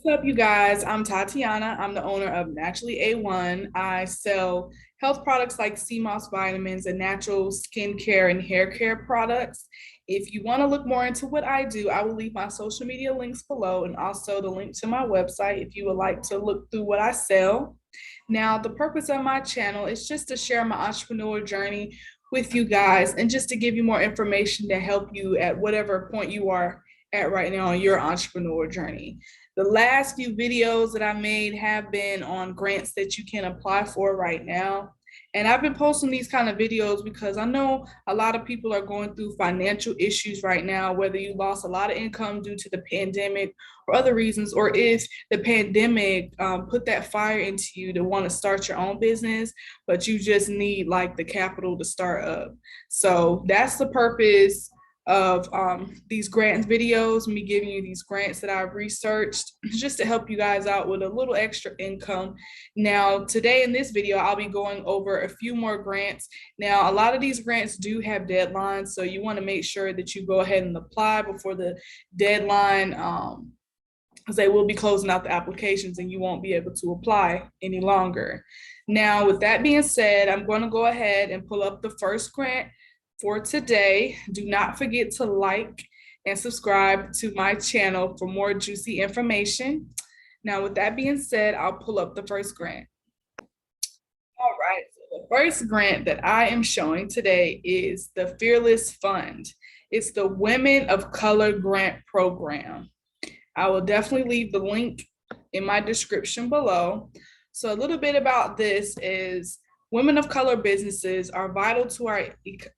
What's up, you guys? I'm Tatiana. I'm the owner of Naturally A1. I sell health products like sea moss vitamins and natural skincare and hair care products. If you want to look more into what I do, I will leave my social media links below and also the link to my website if you would like to look through what I sell. Now, the purpose of my channel is just to share my entrepreneurial journey with you guys and just to give you more information to help you at whatever point you are at right now on your entrepreneurial journey. The last few videos that I made have been on grants that you can apply for right now. And I've been posting these kind of videos because I know a lot of people are going through financial issues right now, whether you lost a lot of income due to the pandemic or other reasons, or if the pandemic put that fire into you to want to start your own business, but you just need like the capital to start up. So that's the purpose of these grants videos, me giving you these grants that I've researched just to help you guys out with a little extra income. Now, today in this video, I'll be going over a few more grants. Now, a lot of these grants do have deadlines, so you want to make sure that you go ahead and apply before the deadline, because they will be closing out the applications and you won't be able to apply any longer. Now, with that being said, I'm going to go ahead and pull up the first grant for today. Do not forget to like and subscribe to my channel for more juicy information. Now, with that being said, I'll pull up the first grant. All right, so the first grant that I am showing today is the Fearless Fund. It's the Women of Color Grant Program. I will definitely leave the link in my description below. So a little bit about this is women of color businesses are vital to our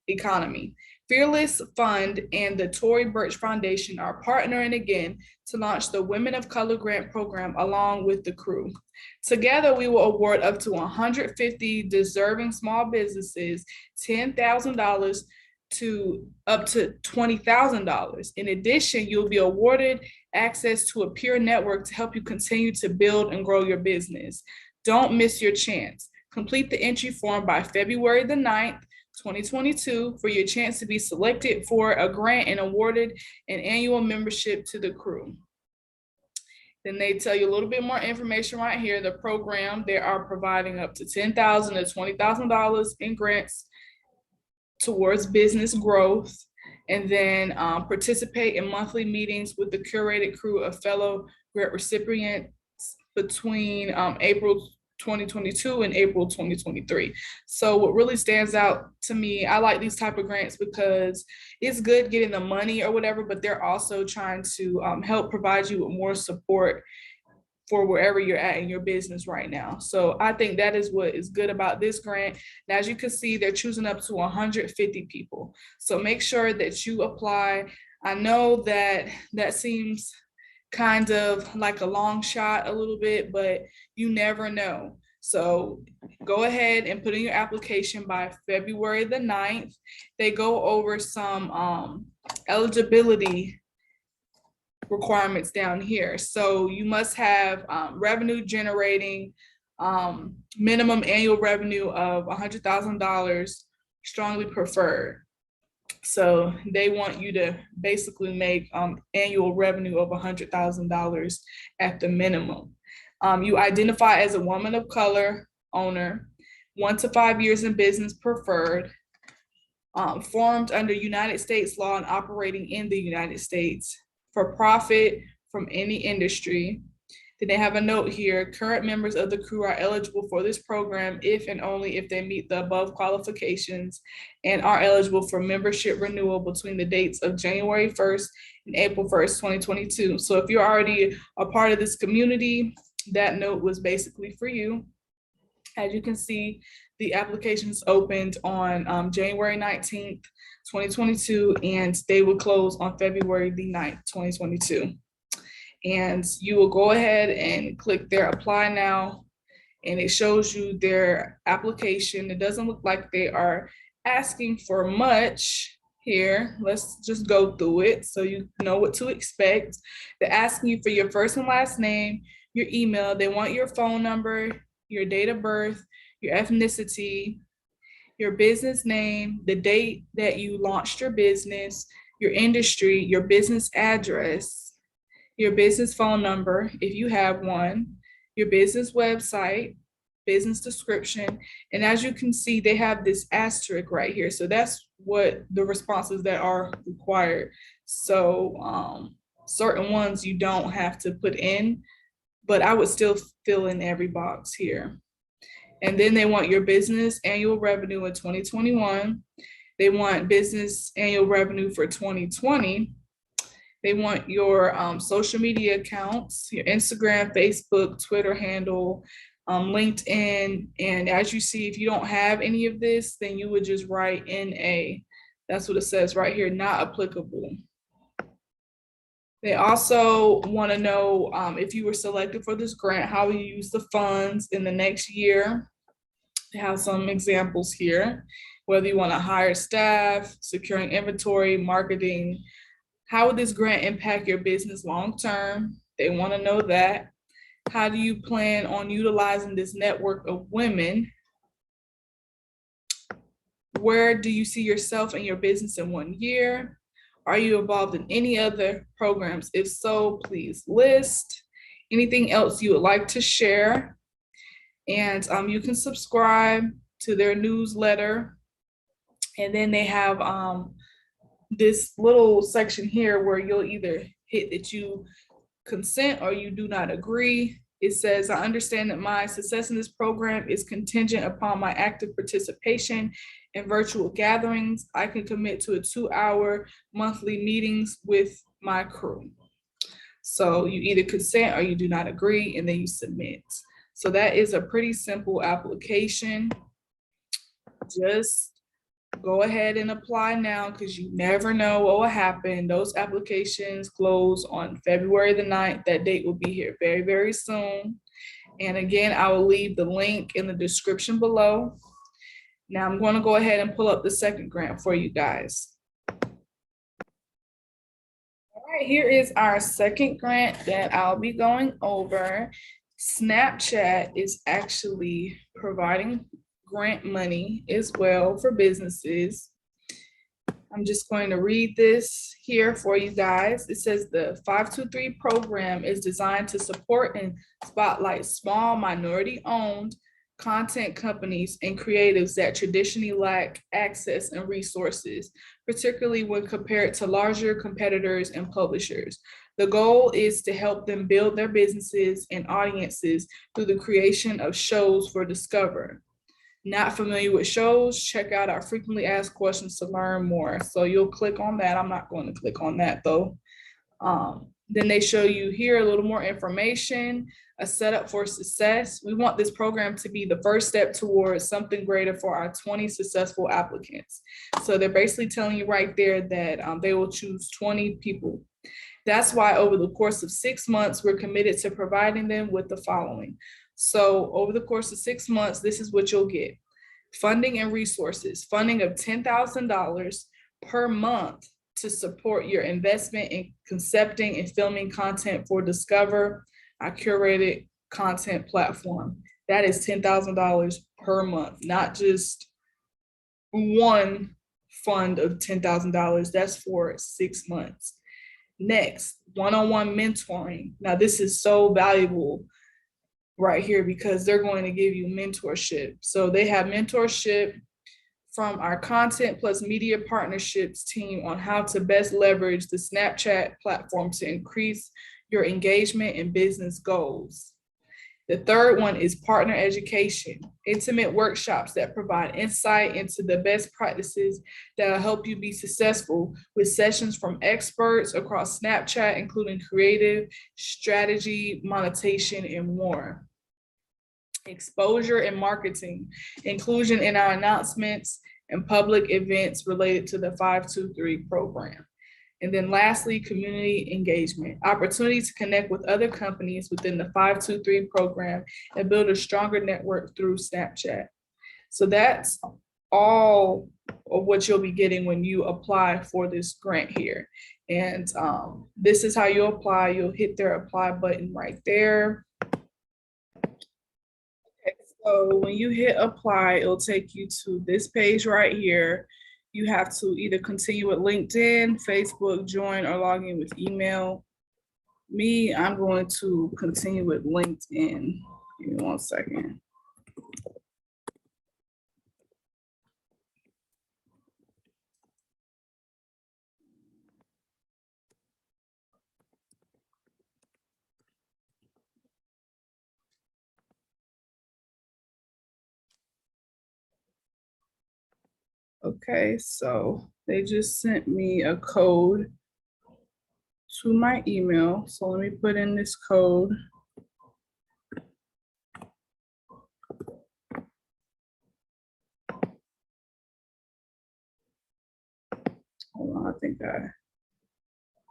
economy. Fearless Fund and the Tory Burch Foundation are partnering again to launch the Women of Color Grant Program along with the crew. Together, we will award up to 150 deserving small businesses $10,000 to up to $20,000. In addition, you'll be awarded access to a peer network to help you continue to build and grow your business. Don't miss your chance. Complete the entry form by February the 9th, 2022 for your chance to be selected for a grant and awarded an annual membership to the crew. Then they tell you a little bit more information right here. The program, they are providing up to $10,000 to $20,000 in grants towards business growth, and then participate in monthly meetings with the curated crew of fellow grant recipients between April 2022 and April 2023. So what really stands out to me, I like these type of grants because it's good getting the money or whatever, but they're also trying to help provide you with more support for wherever you're at in your business right now. So I think that is what is good about this grant. And as you can see, they're choosing up to 150 people. So make sure that you apply. I know that that seems kind of like a long shot a little bit, but you never know. So go ahead and put in your application by February the 9th. They go over some eligibility requirements down here. So you must have revenue generating minimum annual revenue of $100,000, strongly preferred. So they want you to basically make annual revenue of $100,000 at the minimum. You identify as a woman of color owner, 1 to 5 years in business preferred, formed under United States law and operating in the United States, for profit from any industry. Then they have a note here, current members of the crew are eligible for this program if and only if they meet the above qualifications and are eligible for membership renewal between the dates of January 1st and April 1st, 2022. So if you're already a part of this community, that note was basically for you. As you can see, the applications opened on January 19th, 2022, and they will close on February the 9th, 2022. And you will go ahead and click their apply now, and it shows you their application. It doesn't look like they are asking for much here. Let's just go through it so you know what to expect. They're asking you for your first and last name, your email. They want your phone number, your date of birth, your ethnicity, your business name, the date that you launched your business, your industry, your business address, your business phone number, if you have one, your business website, business description. And as you can see, they have this asterisk right here. So that's what the responses that are required. So certain ones you don't have to put in, but I would still fill in every box here. And then they want your business annual revenue in 2021. They want business annual revenue for 2020. They want your social media accounts, your Instagram, Facebook, Twitter handle, LinkedIn. And as you see, if you don't have any of this, then you would just write NA. That's what it says right here, not applicable. They also want to know if you were selected for this grant, how will you use the funds in the next year? They have some examples here, whether you want to hire staff, securing inventory, marketing. How would this grant impact your business long-term? They want to know that. How do you plan on utilizing this network of women? Where do you see yourself and your business in 1 year? Are you involved in any other programs? If so, please list. Anything else you would like to share? And you can subscribe to their newsletter. And then they have this little section here where you'll either hit that you consent or you do not agree. It says, I understand that my success in this program is contingent upon my active participation in virtual gatherings. I can commit to a 2-hour monthly meetings with my crew. So you either consent or you do not agree, and then you submit. So that is a pretty simple application. Just go ahead and apply now, because you never know what will happen. Those applications close on February the 9th. That date will be here very, very soon. And again, I will leave the link in the description below. Now I'm going to go ahead and pull up the second grant for you guys. All right, here is our second grant that I'll be going over. Snapchat is actually providing grant money as well for businesses. I'm just going to read this here for you guys. It says the 523 program is designed to support and spotlight small minority-owned content companies and creatives that traditionally lack access and resources, particularly when compared to larger competitors and publishers. The goal is to help them build their businesses and audiences through the creation of shows for Discover. Not familiar with shows? Check out our frequently asked questions to learn more. So you'll click on that. I'm not going to click on that though. Then they show you here a little more information, a setup for success. We want this program to be the first step towards something greater for our 20 successful applicants. So they're basically telling you right there that they will choose 20 people. That's why over the course of 6 months, we're committed to providing them with the following. So over the course of 6 months, this is what you'll get. Funding and resources, funding of $10,000 per month to support your investment in concepting and filming content for Discover, our curated content platform. That is $10,000 per month, not just one fund of $10,000. That's for 6 months. Next, one-on-one mentoring. Now, this is so valuable right here because they're going to give you mentorship. So they have mentorship from our content plus media partnerships team on how to best leverage the Snapchat platform to increase your engagement and business goals. The third one is partner education, intimate workshops that provide insight into the best practices that will help you be successful, with sessions from experts across Snapchat, including creative, strategy, monetization, and more. Exposure and marketing, inclusion in our announcements and public events related to the 523 program. And then lastly, community engagement, opportunity to connect with other companies within the 523 program and build a stronger network through Snapchat. So that's all of what you'll be getting when you apply for this grant here. And this is how you apply. You'll hit their apply button right there. So when you hit apply, it'll take you to this page right here. You have to either continue with LinkedIn, Facebook, join, or log in with email. Me, I'm going to continue with LinkedIn. Give me 1 second. Okay, so they just sent me a code to my email. So let me put in this code. Hold on, I think I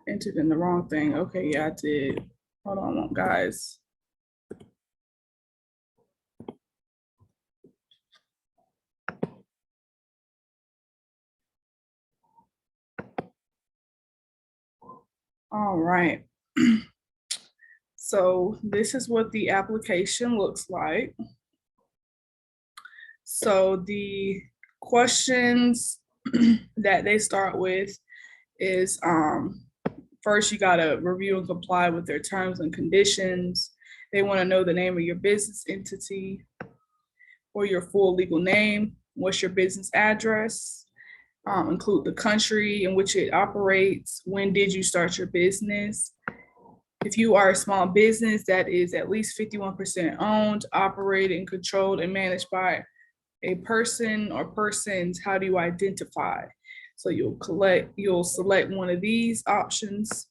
entered in the wrong thing. Okay, yeah, I did. Hold on, guys. All right. So this is what the application looks like. So the questions that they start with is first you gotta review and comply with their terms and conditions. They want to know the name of your business entity or your full legal name. What's your business address? Include the country in which it operates. When did you start your business? If you are a small business that is at least 51% owned, operated, and controlled and managed by a person or persons, how do you identify? So you'll select one of these options.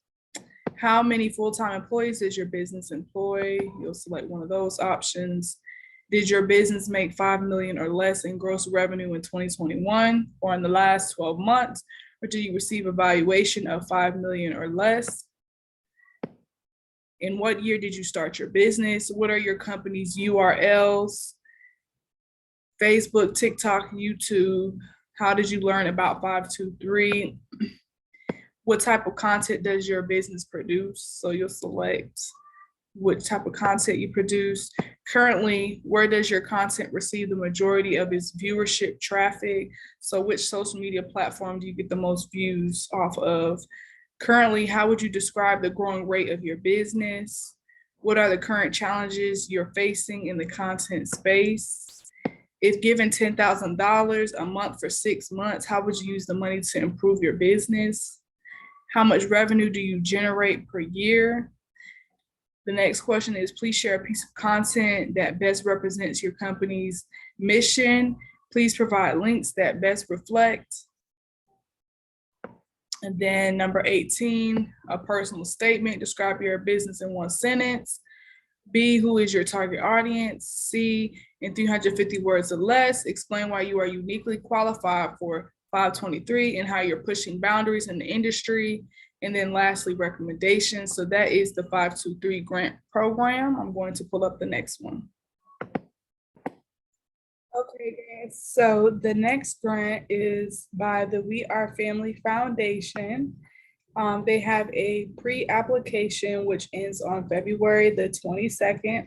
How many full-time employees does your business employ? You'll select one of those options. Did your business make 5 million or less in gross revenue in 2021 or in the last 12 months? Or did you receive a valuation of 5 million or less? In what year did you start your business? What are your company's URLs? Facebook, TikTok, YouTube. How did you learn about 523? What type of content does your business produce? So you'll select what type of content you produce. Currently, where does your content receive the majority of its viewership traffic? So which social media platform do you get the most views off of? Currently, how would you describe the growing rate of your business? What are the current challenges you're facing in the content space? If given $10,000 a month for 6 months, how would you use the money to improve your business? How much revenue do you generate per year? The next question is, please share a piece of content that best represents your company's mission. Please provide links that best reflect. And then number 18, a personal statement. Describe your business in 1 sentence. B, who is your target audience? C, in 350 words or less, explain why you are uniquely qualified for 523 and how you're pushing boundaries in the industry. And then lastly, recommendations. So that is the 523 grant program. I'm going to pull up the next one. Okay, guys. So the next grant is by the We Are Family Foundation. They have a pre-application which ends on February the 22nd.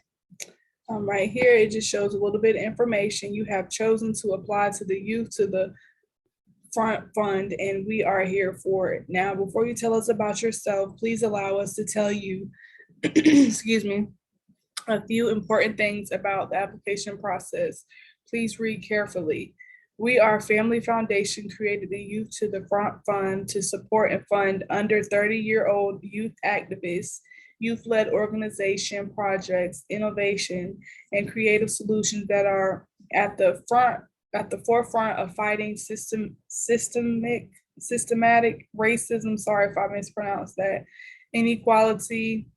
Right here, it just shows a little bit of information. You have chosen to apply to the Youth to the Front Fund, and we are here for it. Now, before you tell us about yourself, please allow us to tell you, excuse me, a few important things about the application process. Please read carefully. We Are Family Foundation created the Youth to the Front Fund to support and fund under 30-year-old youth activists, youth-led organization projects, innovation, and creative solutions that are at the forefront of fighting systematic racism, sorry if I mispronounced that, inequality,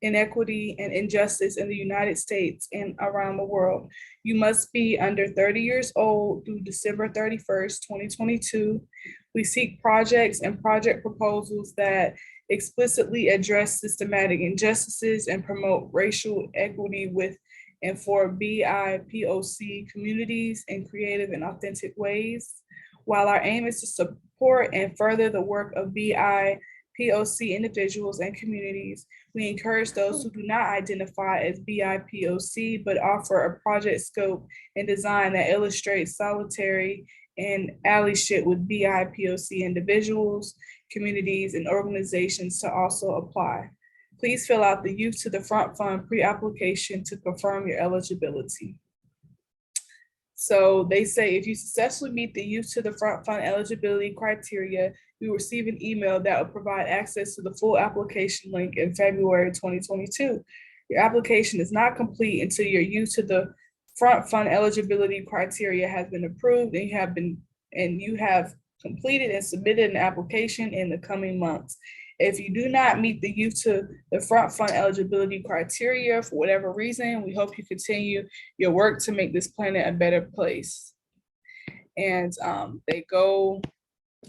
inequity, and injustice in the United States and around the world. You must be under 30 years old through December 31st, 2022. We seek projects and project proposals that explicitly address systematic injustices and promote racial equity with and for BIPOC communities in creative and authentic ways. While our aim is to support and further the work of BIPOC individuals and communities, we encourage those who do not identify as BIPOC, but offer a project scope and design that illustrates solidarity and allyship with BIPOC individuals, communities, and organizations to also apply. Please fill out the Youth to the Front Fund pre-application to confirm your eligibility. So they say if you successfully meet the Youth to the Front Fund eligibility criteria, you will receive an email that will provide access to the full application link in February 2022. Your application is not complete until your Youth to the Front Fund eligibility criteria has been approved and you have completed and submitted an application in the coming months. If you do not meet the Youth to the Front Fund eligibility criteria for whatever reason, we hope you continue your work to make this planet a better place. And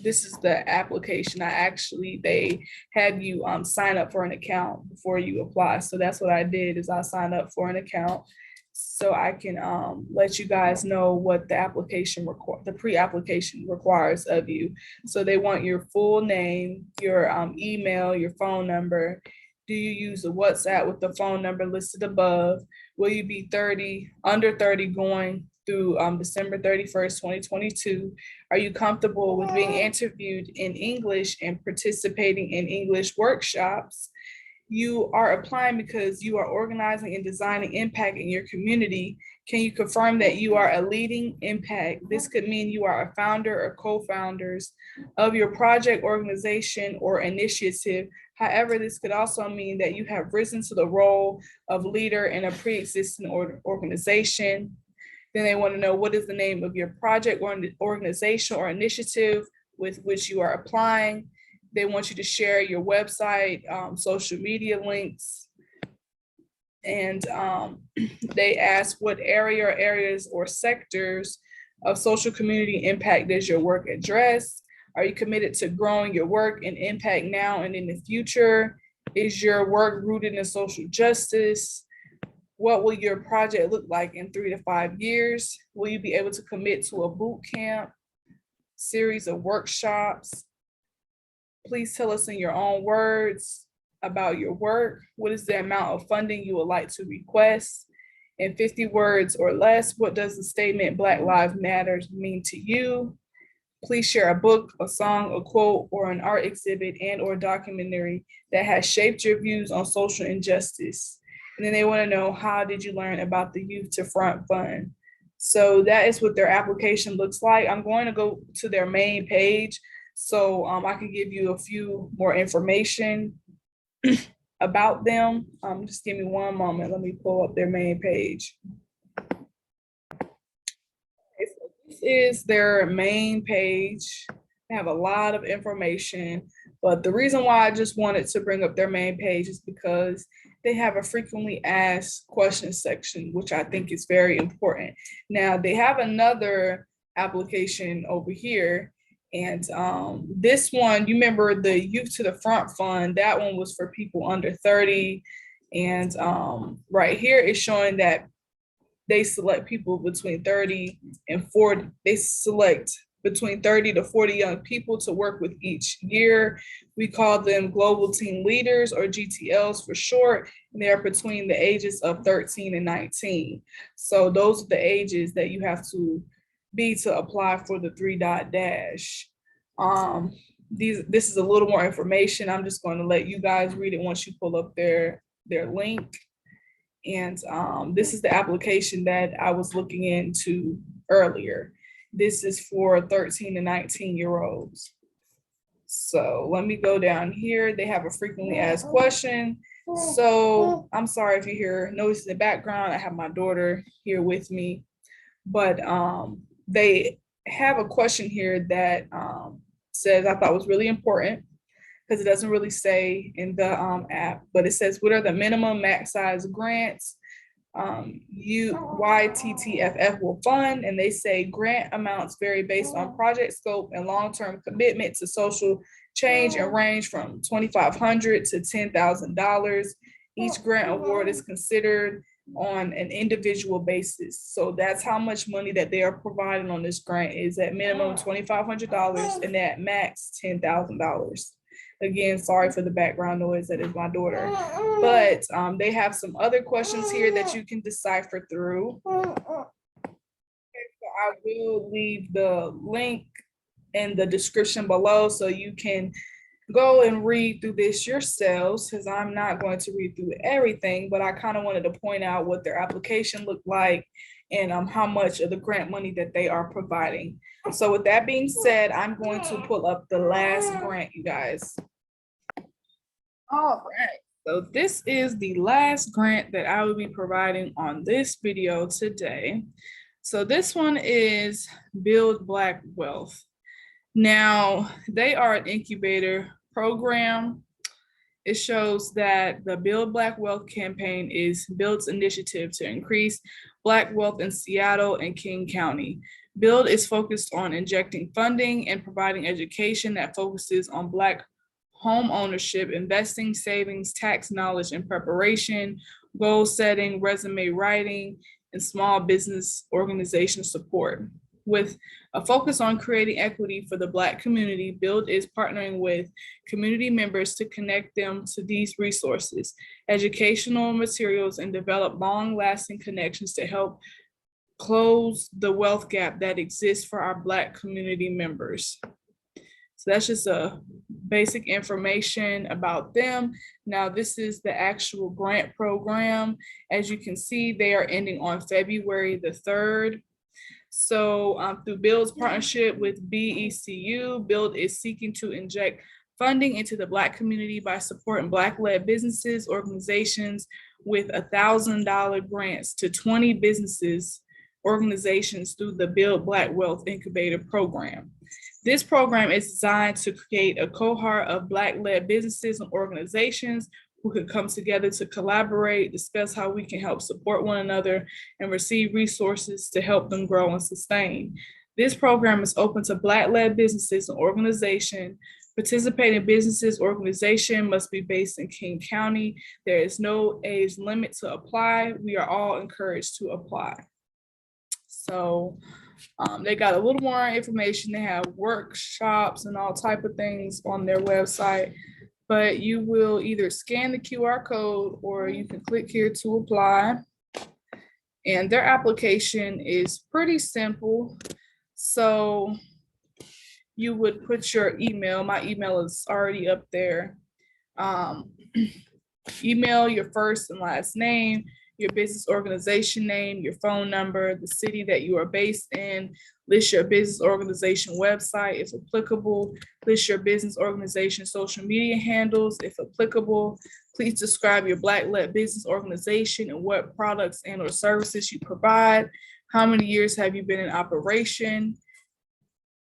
this is the application. They had you sign up for an account before you apply. So that's what I did is I signed up for an account so I can let you guys know what the pre-application requires of you. So they want your full name, your email, your phone number. Do you use a WhatsApp with the phone number listed above? Will you be under 30 going through December 31st, 2022? Are you comfortable with being interviewed in English and participating in English workshops? You are applying because you are organizing and designing impact in your community. Can you confirm that you are a leading impact? This could mean you are a founder or co-founders of your project, organization, or initiative. However, this could also mean that you have risen to the role of leader in a pre-existing organization. Then they want to know what is the name of your project or organization or initiative with which you are applying. They want you to share your website, social media links. And they ask what areas or sectors of social community impact does your work address? Are you committed to growing your work and impact now and in the future? Is your work rooted in social justice? What will your project look like in 3 to 5 years? Will you be able to commit to a boot camp, series of workshops? Please tell us in your own words about your work. What is the amount of funding you would like to request? In 50 words or less, what does the statement Black Lives Matter mean to you? Please share a book, a song, a quote, or an art exhibit and/or documentary that has shaped your views on social injustice. And then they want to know, how did you learn about the Youth to Front Fund? So that is what their application looks like. I'm going to go to their main page so I can give you a few more information about them. Just give me one moment. Let me pull up their main page. Okay, so this is their main page. They have a lot of information, but the reason why I just wanted to bring up their main page is because they have a frequently asked questions section, which I think is very important. Now, they have another application over here. And this one, you remember the Youth to the Front Fund, that one was for people under 30. And right here is showing that they select people between 30 and 40. They select between 30 to 40 young people to work with each year. We call them Global Team Leaders, or GTLs for short, and they are between the ages of 13 and 19. So those are the ages that you have to be to apply for the 3-dot dash. This is a little more information. I'm just going to let you guys read it once you pull up their link. And this is the application that I was looking into earlier. This is for 13 to 19-year-olds. So let me go down here. They have a frequently asked question. So I'm sorry if you hear noise in the background. I have my daughter here with me, but they have a question here that says, I thought was really important because it doesn't really say in the app, but it says, what are the minimum max size grants YTTFF will fund? And they say grant amounts vary based on project scope and long-term commitment to social change and range from $2,500 to $10,000. Each grant award is considered on an individual basis. So that's how much money that they are providing on this grant is at minimum $2,500 and at max $10,000. Again, sorry for the background noise, that is my daughter. But they have some other questions here that you can decipher through. Okay, so I will leave the link in the description below so you can go and read through this yourselves because I'm not going to read through everything, but I kind of wanted to point out what their application looked like and how much of the grant money that they are providing. So with that being said, I'm going to pull up the last grant, you guys. All right. So this is the last grant that I will be providing on this video today. So this one is Build Black Wealth. Now, they are an incubator program. It shows that the Build Black Wealth campaign is Build's initiative to increase Black wealth in Seattle and King County. Build is focused on injecting funding and providing education that focuses on Black home ownership, investing, savings, tax knowledge and preparation, goal setting, resume writing, and small business organization support. With a focus on creating equity for the Black community, Build is partnering with community members to connect them to these resources, educational materials, and develop long-lasting connections to help close the wealth gap that exists for our Black community members. So that's just a basic information about them. Now, this is the actual grant program. As you can see, they are ending on February the 3rd. So through Build's partnership with BECU, Build is seeking to inject funding into the Black community by supporting Black-led businesses, organizations with $1,000 grants to 20 businesses, organizations through the Build Black Wealth Incubator Program. This program is designed to create a cohort of Black-led businesses and organizations who could come together to collaborate, discuss how we can help support one another, and receive resources to help them grow and sustain. This program is open to Black-led businesses and organizations. Participating businesses, organization must be based in King County. There is no age limit to apply. We are all encouraged to apply. So they got a little more information. They have workshops and all type of things on their website. But you will either scan the QR code or you can click here to apply. And their application is pretty simple. So you would put your email. My email is already up there. Email your first and last name, your business organization name, your phone number, the city that you are based in, list your business organization website if applicable, list your business organization social media handles if applicable. Please describe your Black-led business organization and what products and or services you provide. How many years have you been in operation?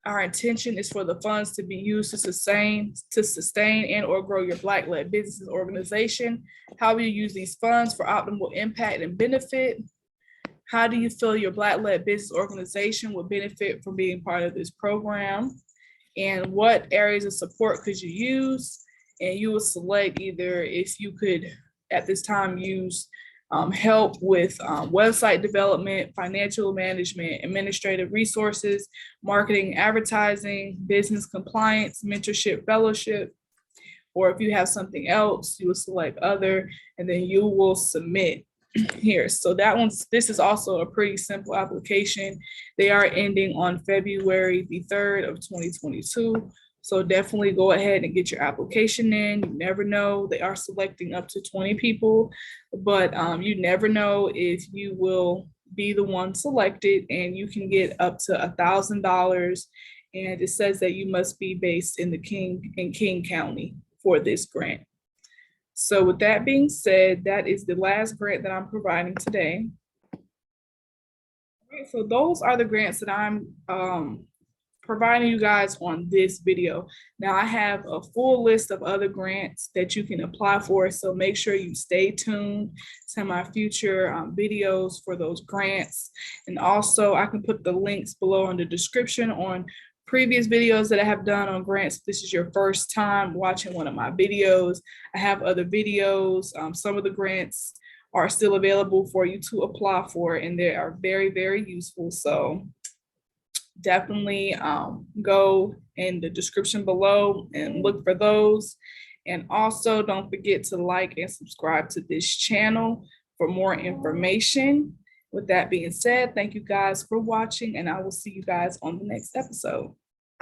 Our intention is for the funds to be used to sustain and or grow your Black-led business organization. How will you use these funds for optimal impact and benefit? How do you feel your Black-led business organization will benefit from being part of this program? And what areas of support could you use? And you will select either if you could at this time use help with website development, financial management, administrative resources, marketing, advertising, business compliance, mentorship, fellowship, or if you have something else, you will select other, and then you will submit here. So this is also a pretty simple application. They are ending on February the 3rd of 2022. So definitely go ahead and get your application in. You never know, they are selecting up to 20 people, but you never know if you will be the one selected, and you can get up to $1,000. And it says that you must be based in King County for this grant. So with that being said, that is the last grant that I'm providing today. Okay, so those are the grants that I'm providing you guys on this video. Now I have a full list of other grants that you can apply for, so make sure you stay tuned to my future videos for those grants. And also I can put the links below in the description on previous videos that I have done on grants. If this is your first time watching one of my videos, I have other videos. Some of the grants are still available for you to apply for, and they are very, very useful. So definitely go in the description below and look for those. And also don't forget to like and subscribe to this channel for more information. With that being said, thank you guys for watching, and I will see you guys on the next episode.